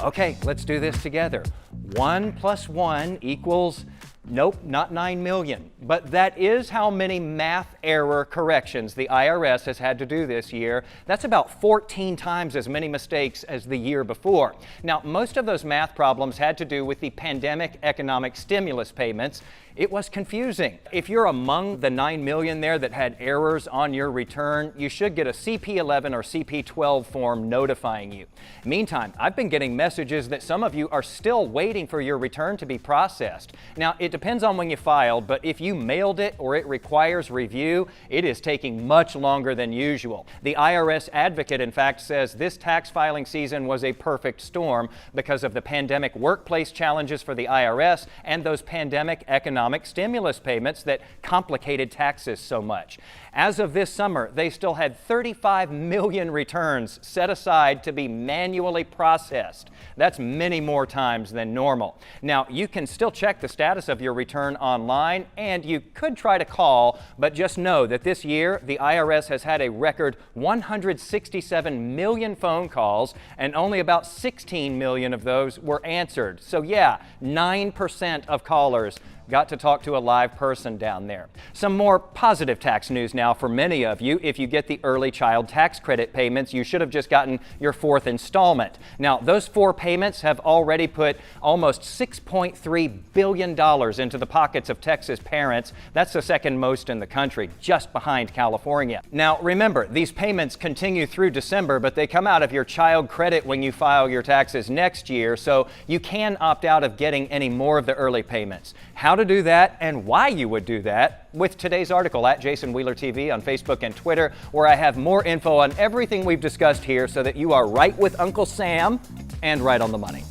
Okay, let's do this together. 1 plus 1 equals, nope, not 9 million. But that is how many math error corrections the IRS has had to do this year. That's about 14 times as many mistakes as the year before. Now, most of those math problems had to do with the pandemic economic stimulus payments. It was confusing. If you're among the 9 million there that had errors on your return, you should get a CP11 or CP12 form notifying you. Meantime, I've been getting messages that some of you are still waiting for your return to be processed. Now, it depends on when you filed, but if you mailed it or it requires review, it is taking much longer than usual. The IRS advocate, in fact, says this tax filing season was a perfect storm because of the pandemic workplace challenges for the IRS and those pandemic economic stimulus payments that complicated taxes so much. As of this summer, they still had 35 million returns set aside to be manually processed. That's many more times than normal. Now, you can still check the status of your return online, and you could try to call, but just know that this year, the IRS has had a record 167 million phone calls, and only about 16 million of those were answered. So yeah, 9% of callers got to talk to a live person down there. Some more positive tax news now for many of you. If you get the early child tax credit payments, you should have just gotten your 4th installment. Now, those 4 payments have already put almost $6.3 billion into the pockets of Texas parents. That's the second most in the country, just behind California. Now, remember, these payments continue through December, but they come out of your child credit when you file your taxes next year, so you can opt out of getting any more of the early payments. How to do that and why you would do that with today's article at Jason Wheeler TV on Facebook and Twitter, where I have more info on everything we've discussed here so that you are right with Uncle Sam and right on the money.